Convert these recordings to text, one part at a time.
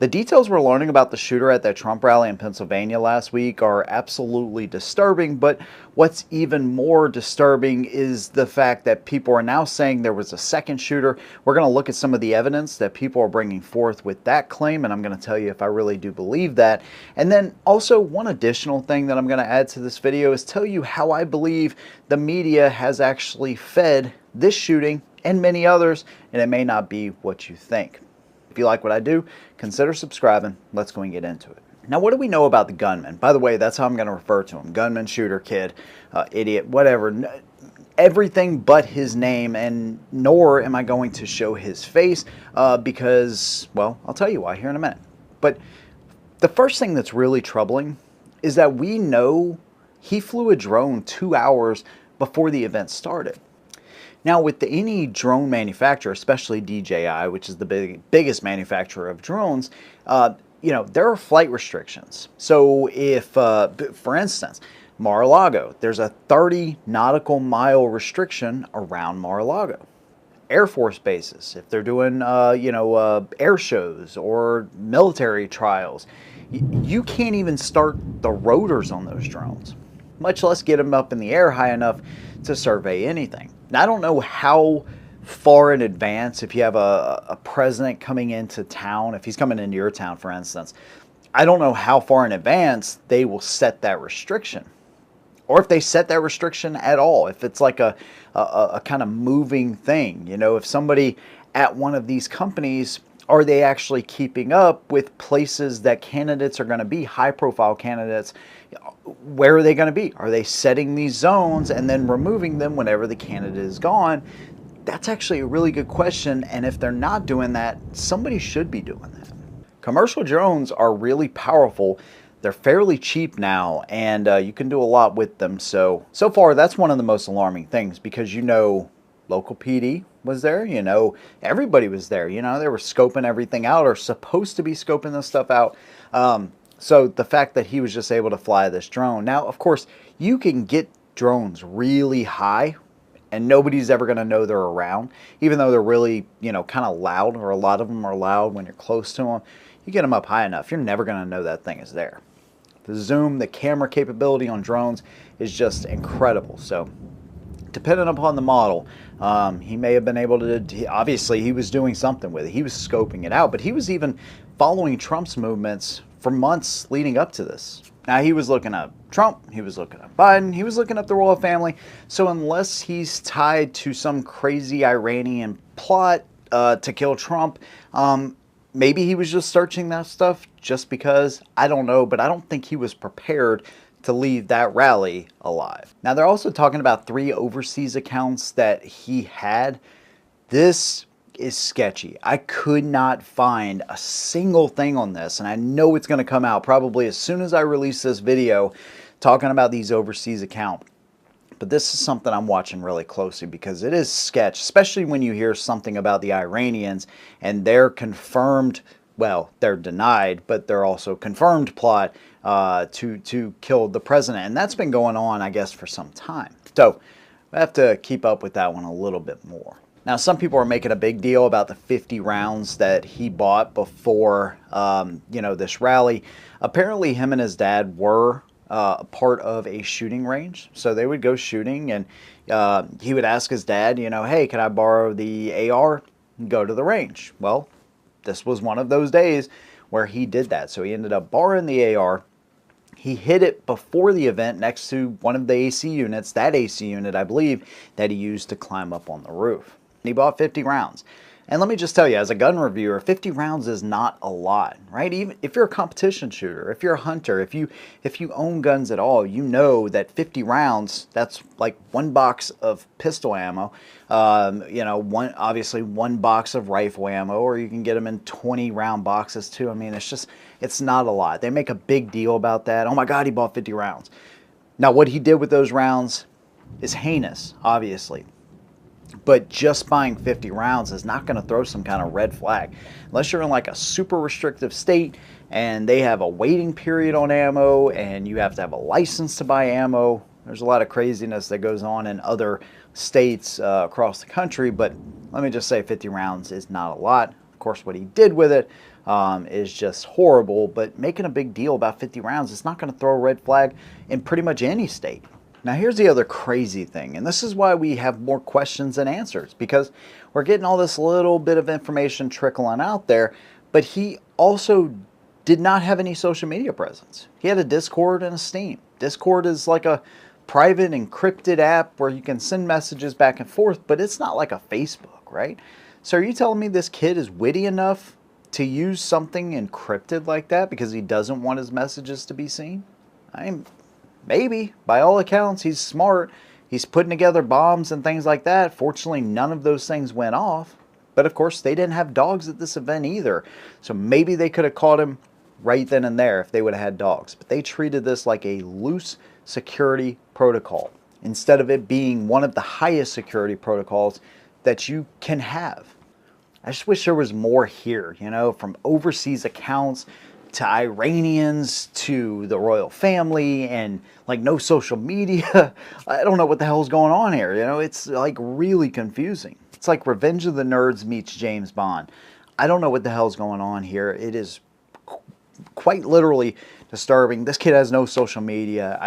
The details we're learning about the shooter at that Trump rally in Pennsylvania last week are absolutely disturbing, but what's even more disturbing is the fact that people are now saying there was a second shooter. We're going to look at some of the evidence that people are bringing forth with that claim, and I'm going to tell you if I really do believe that. And then also one additional thing that I'm going to add to this video is tell you how I believe the media has actually fed this shooting and many others, and it may not be what you think. If you like what I do, consider subscribing. Let's go and get into it. Now, what do we know about the gunman? By the way, that's how I'm going to refer to him. Gunman, shooter, kid, idiot, whatever. Everything but his name, and nor am I going to show his face because, well, I'll tell you why here in a minute. But the first thing that's really troubling is that we know he flew a drone 2 hours before the event started. Now, with any drone manufacturer, especially DJI, which is the biggest manufacturer of drones, there are flight restrictions. So if, for instance, Mar-a-Lago, there's a 30 nautical mile restriction around Mar-a-Lago. Air Force bases, if they're doing, air shows or military trials, you can't even start the rotors on those drones, much less get them up in the air high enough to survey anything. Now, I don't know how far in advance, if you have a president coming into town, if he's coming into your town, for instance, I don't know how far in advance they will set that restriction. Or if they set that restriction at all, if it's like a kind of moving thing. You know, if somebody at one of these companies, are they actually keeping up with places that candidates are going to be, high-profile candidates? Where are they going to be? Are they setting these zones and then removing them whenever the candidate is gone? That's actually a really good question, and if they're not doing that, somebody should be doing that. Commercial drones are really powerful. They're fairly cheap now, and you can do a lot with them. So far, that's one of the most alarming things, because local PD was there, everybody was there, they were scoping everything out, or supposed to be scoping this stuff out. So the fact that he was just able to fly this drone. Now, of course, you can get drones really high and nobody's ever going to know they're around, even though they're really, kind of loud, or a lot of them are loud when you're close to them. You get them up high enough, you're never going to know that thing is there. The zoom, the camera capability on drones is just incredible. So depending upon the model, he may have been able to, obviously he was doing something with it. He was scoping it out, but he was even following Trump's movements for months leading up to this. Now, he was looking up Trump, he was looking up Biden, he was looking up the royal family. So unless he's tied to some crazy Iranian plot to kill Trump, maybe he was just searching that stuff just because. I don't know, but I don't think he was prepared to leave that rally alive. Now, they're also talking about 3 overseas accounts that he had. This is sketchy. I could not find a single thing on this, and I know it's going to come out probably as soon as I release this video talking about these overseas accounts. But this is something I'm watching really closely, because it is sketch, especially when you hear something about the Iranians and their confirmed, well, they're denied, but they're also confirmed plot to kill the president. And that's been going on, I guess, for some time. So I have to keep up with that one a little bit more. Now, some people are making a big deal about the 50 rounds that he bought before, this rally. Apparently, him and his dad were part of a shooting range. So they would go shooting, and he would ask his dad, hey, can I borrow the AR and go to the range? Well, this was one of those days where he did that. So he ended up borrowing the AR. He hid it before the event next to one of the AC units, that AC unit, I believe, that he used to climb up on the roof. He bought 50 rounds. And let me just tell you, as a gun reviewer, 50 rounds is not a lot, right? Even if you're a competition shooter, if you're a hunter, if you own guns at all, you know that 50 rounds, that's like 1 box of pistol ammo, obviously 1 box of rifle ammo, or you can get them in 20 round boxes too. I mean, it's not a lot. They make a big deal about that. Oh my God, he bought 50 rounds. Now, what he did with those rounds is heinous, obviously. But just buying 50 rounds is not going to throw some kind of red flag. Unless you're in like a super restrictive state and they have a waiting period on ammo and you have to have a license to buy ammo. There's a lot of craziness that goes on in other states across the country, but let me just say 50 rounds is not a lot. Of course, what he did with it is just horrible. But making a big deal about 50 rounds, it's not going to throw a red flag in pretty much any state. Now here's the other crazy thing, and this is why we have more questions than answers, because we're getting all this little bit of information trickling out there, but he also did not have any social media presence. He had a Discord and a Steam. Discord is like a private encrypted app where you can send messages back and forth, but it's not like a Facebook, right? So are you telling me this kid is witty enough to use something encrypted like that because he doesn't want his messages to be seen? Maybe. By all accounts, he's smart. He's putting together bombs and things like that. Fortunately, none of those things went off. But of course, they didn't have dogs at this event either. So maybe they could have caught him right then and there if they would have had dogs. But they treated this like a loose security protocol instead of it being one of the highest security protocols that you can have. I just wish there was more here, you know, from overseas accounts to Iranians to the royal family, and like no social media. I don't know what the hell's going on here. You know, it's like really confusing. It's like Revenge of the Nerds meets James Bond. I don't know what the hell's going on here. It is quite literally disturbing. This kid has no social media.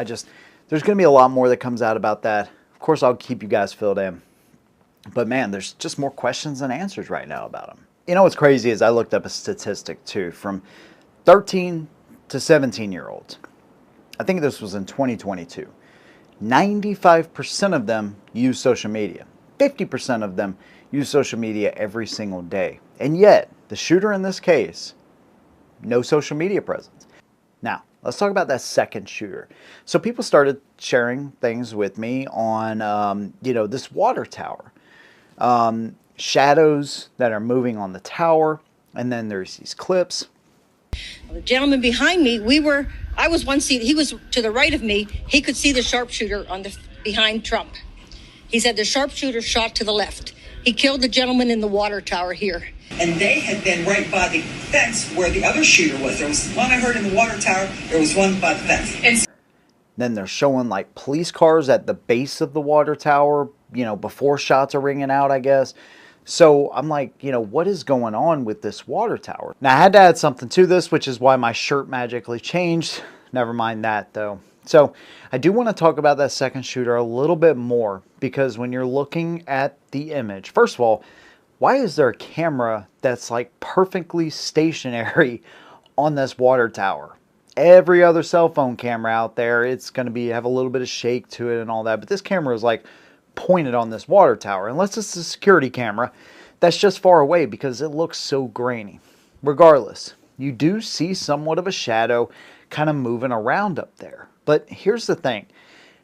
There's going to be a lot more that comes out about that. Of course, I'll keep you guys filled in. But man, there's just more questions than answers right now about him. You know what's crazy is I looked up a statistic too from 13 to 17-year-olds. I think this was in 2022. 95% of them use social media. 50% of them use social media every single day. And yet, the shooter in this case, no social media presence. Now, let's talk about that second shooter. So people started sharing things with me on, this water tower. Shadows that are moving on the tower. And then there's these clips. The gentleman behind me, I was one seat, he was to the right of me. He could see the sharpshooter behind Trump. He said the sharpshooter shot to the left. He killed the gentleman in the water tower here. And they had been right by the fence where the other shooter was. There was one I heard in the water tower. There was one by the fence. And then they're showing like police cars at the base of the water tower, before shots are ringing out, I guess. So I'm like, what is going on with this water tower? Now, I had to add something to this, which is why my shirt magically changed. Never mind that, though. So I do want to talk about that second shooter a little bit more, because when you're looking at the image, first of all, why is there a camera that's like perfectly stationary on this water tower? Every other cell phone camera out there, it's going to have a little bit of shake to it and all that. But this camera is like pointed on this water tower, unless it's a security camera that's just far away because it looks so grainy. Regardless, you do see somewhat of a shadow kind of moving around up there. But here's the thing,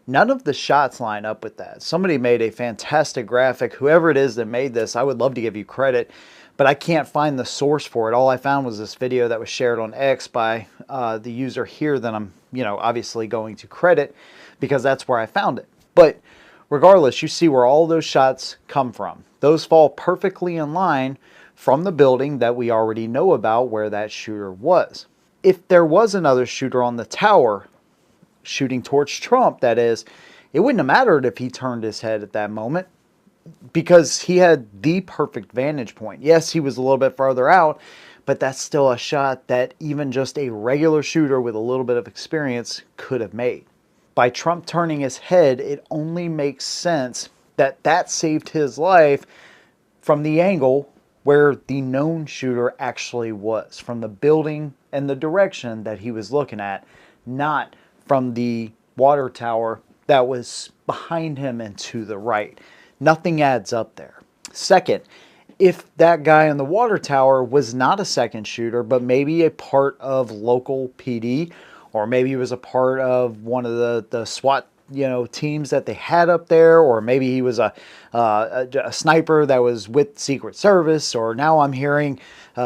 none of the shots line up with that. Somebody made a fantastic graphic. Whoever it is that made this, I would love to give you credit, but I can't find the source for it. All I found was this video that was shared on X by the user here that I'm obviously going to credit because that's where I found it. But regardless, you see where all those shots come from. Those fall perfectly in line from the building that we already know about where that shooter was. If there was another shooter on the tower shooting towards Trump, that is, it wouldn't have mattered if he turned his head at that moment because he had the perfect vantage point. Yes, he was a little bit farther out, but that's still a shot that even just a regular shooter with a little bit of experience could have made. By Trump turning his head, it only makes sense that that saved his life from the angle where the known shooter actually was, from the building and the direction that he was looking at, not from the water tower that was behind him and to the right. Nothing adds up there. Second, if that guy in the water tower was not a second shooter, but maybe a part of local PD, or maybe he was a part of one of the SWAT teams that they had up there, or maybe he was a sniper that was with Secret Service, or now I'm hearing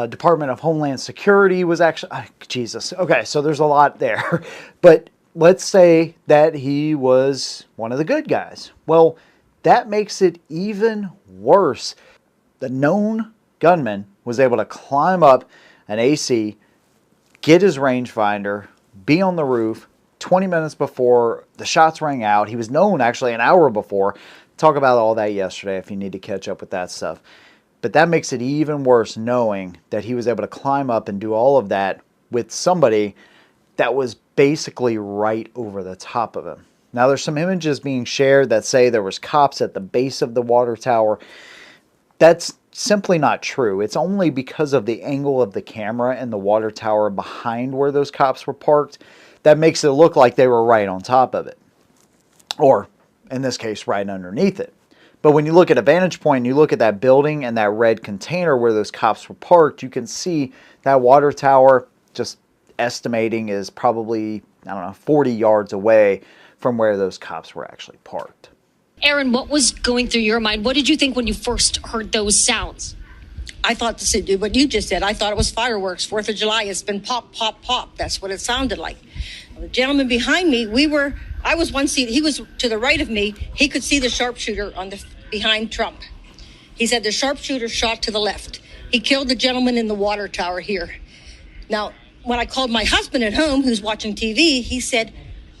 Department of Homeland Security was actually, Jesus. Okay, so there's a lot there. But let's say that he was one of the good guys. Well, that makes it even worse. The known gunman was able to climb up an AC, get his rangefinder, be on the roof 20 minutes before the shots rang out. He was known actually an hour before. Talk about all that yesterday if you need to catch up with that stuff. But that makes it even worse knowing that he was able to climb up and do all of that with somebody that was basically right over the top of him. Now there's some images being shared that say there was cops at the base of the water tower. That's simply not true. It's only because of the angle of the camera and the water tower behind where those cops were parked that makes it look like they were right on top of it. Or, in this case, right underneath it. But when you look at a vantage point and you look at that building and that red container where those cops were parked, you can see that water tower, just estimating, is probably, I don't know, 40 yards away from where those cops were actually parked. Aaron, what was going through your mind? What did you think when you first heard those sounds? I thought this would do what you just said. I thought it was fireworks. 4th of July, it's been pop, pop, pop. That's what it sounded like. The gentleman behind me, I was one seat, he was to the right of me. He could see the sharpshooter behind Trump. He said the sharpshooter shot to the left. He killed the gentleman in the water tower here. Now, when I called my husband at home, who's watching TV, he said,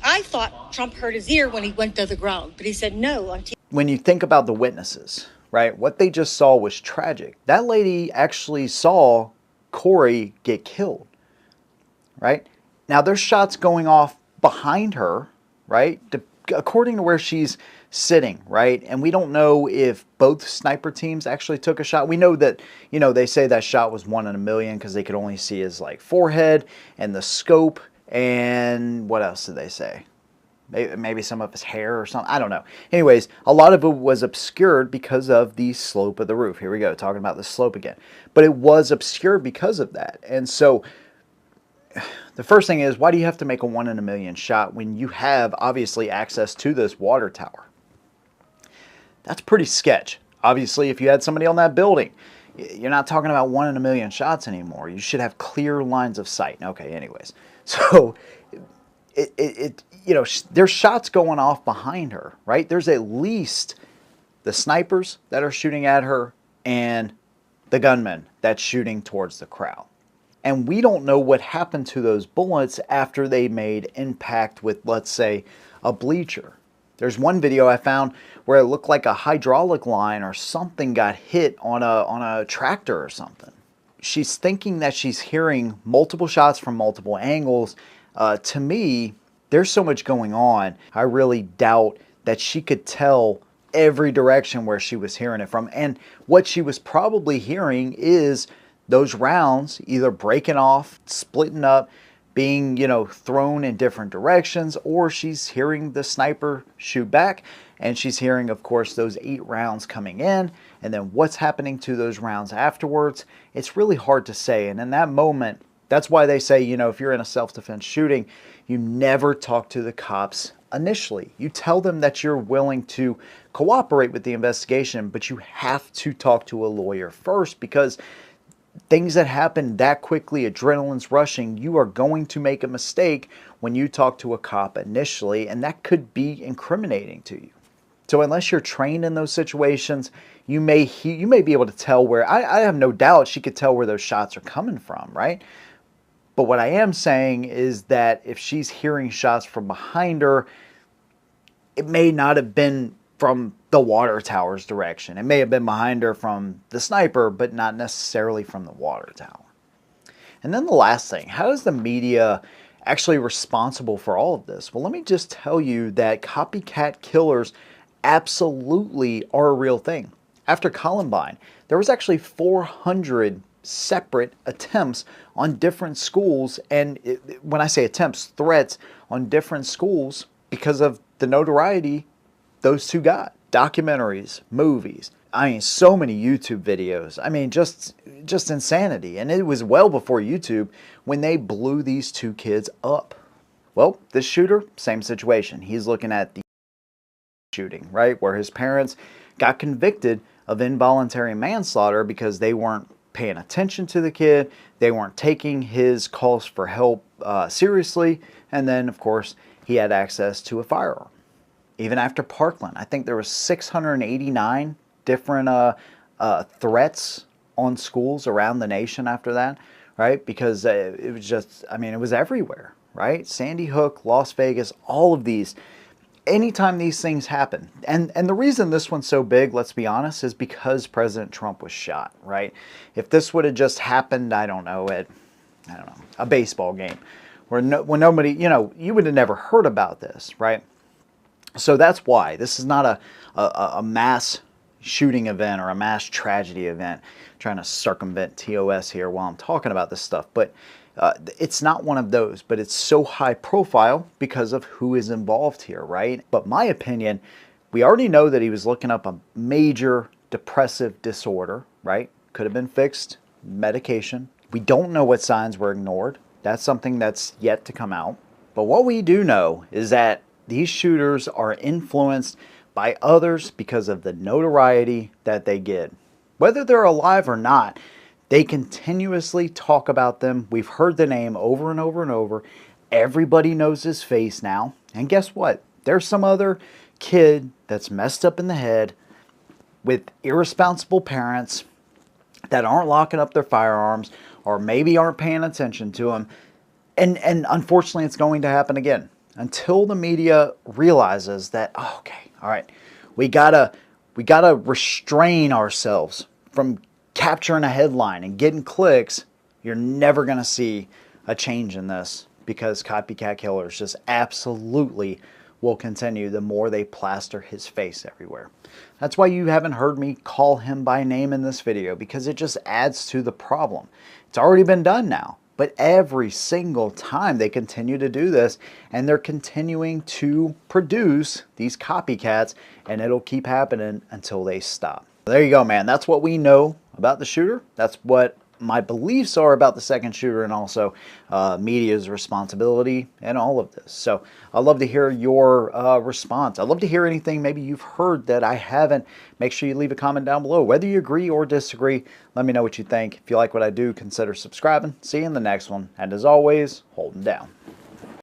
I thought Trump hurt his ear when he went to the ground. But he said no on TV. When you think about the witnesses, right, what they just saw was tragic. That lady actually saw Corey get killed, right? Now, there's shots going off behind her, right, according to where she's sitting, right? And we don't know if both sniper teams actually took a shot. We know that, you know, they say that shot was 1 in a million because they could only see his, like, forehead and the scope. And what else did they say? Maybe some of his hair or something. I don't know. Anyways, a lot of it was obscured because of the slope of the roof. Here we go, talking about the slope again. But it was obscured because of that. And so the first thing is, why do you have to make a 1 in a million shot when you have obviously access to this water tower? That's pretty sketch. Obviously, if you had somebody on that building, you're not talking about 1 in a million shots anymore. You should have clear lines of sight. Okay, anyways. So you know, there's shots going off behind her, right? There's at least the snipers that are shooting at her and the gunman that's shooting towards the crowd. And we don't know what happened to those bullets after they made impact with, let's say, a bleacher. There's one video I found where it looked like a hydraulic line or something got hit on a tractor or something. She's thinking that she's hearing multiple shots from multiple angles. To me, there's so much going on, I really doubt that she could tell every direction where she was hearing it from. And what she was probably hearing is those rounds either breaking off, splitting up, being, you know, thrown in different directions, or she's hearing the sniper shoot back, and she's hearing, of course, those 8 rounds coming in, and then what's happening to those rounds afterwards. It's really hard to say. And in that moment, that's why they say, you know, if you're in a self-defense shooting, you never talk to the cops initially. You tell them that you're willing to cooperate with the investigation, but you have to talk to a lawyer first, because things that happen that quickly, adrenaline's rushing, you are going to make a mistake when you talk to a cop initially, and that could be incriminating to you. So unless you're trained in those situations, you may be able to tell where, I have no doubt she could tell where those shots are coming from, right? But what I am saying is that if she's hearing shots from behind her, it may not have been from the water tower's direction. It may have been behind her from the sniper, but not necessarily from the water tower. And then the last thing, how is the media actually responsible for all of this? Well, let me just tell you that copycat killers absolutely are a real thing. After Columbine, there was actually 400 separate attempts on different schools, and when I say attempts, threats on different schools because of the notoriety those two got. Documentaries, movies, I mean, so many YouTube videos. I mean, just insanity. And it was well before YouTube when they blew these 2 kids up. Well, this shooter, same situation. He's looking at the shooting, right, where his parents got convicted of involuntary manslaughter because they weren't paying attention to the kid, they weren't taking his calls for help seriously, and then, of course, he had access to a firearm. Even after Parkland, I think there was 689 different threats on schools around the nation after that, right? Because it was just, I mean, it was everywhere, right? Sandy Hook, Las Vegas, all of these. anytime these things happen, and the reason this one's so big, let's be honest, is because President Trump was shot, right? If this would have just happened, I don't know, at, a baseball game, where when nobody, you would have never heard about this, right? So that's why this is not a mass shooting event or a mass tragedy event. I'm trying to circumvent TOS here while I'm talking about this stuff, but it's not one of those. But it's so high profile because of who is involved here, right? But my opinion, we already know that he was looking up a major depressive disorder, right? Could have been fixed, medication. We don't know what signs were ignored. That's something that's yet to come out. But what we do know is that these shooters are influenced by others because of the notoriety that they get. Whether they're alive or not, they continuously talk about them. We've heard the name over and over and over. Everybody knows his face now. And guess what? There's some other kid that's messed up in the head with irresponsible parents that aren't locking up their firearms or maybe aren't paying attention to them. And unfortunately, it's going to happen again. Until the media realizes that, oh, okay, all right, we gotta restrain ourselves from capturing a headline and getting clicks, you're never gonna see a change in this, because copycat killers just absolutely will continue the more they plaster his face everywhere. That's why you haven't heard me call him by name in this video, because it just adds to the problem. It's already been done now. But every single time they continue to do this, and they're continuing to produce these copycats, and it'll keep happening until they stop. There you go, man. That's what we know about the shooter. That's what my beliefs are about the second shooter, and also media's responsibility and all of this. So I'd love to hear your response. I'd love to hear anything maybe you've heard that I haven't. Make sure you leave a comment down below. Whether you agree or disagree, let me know what you think. If you like what I do, consider subscribing. See you in the next one. And as always, hold 'em down.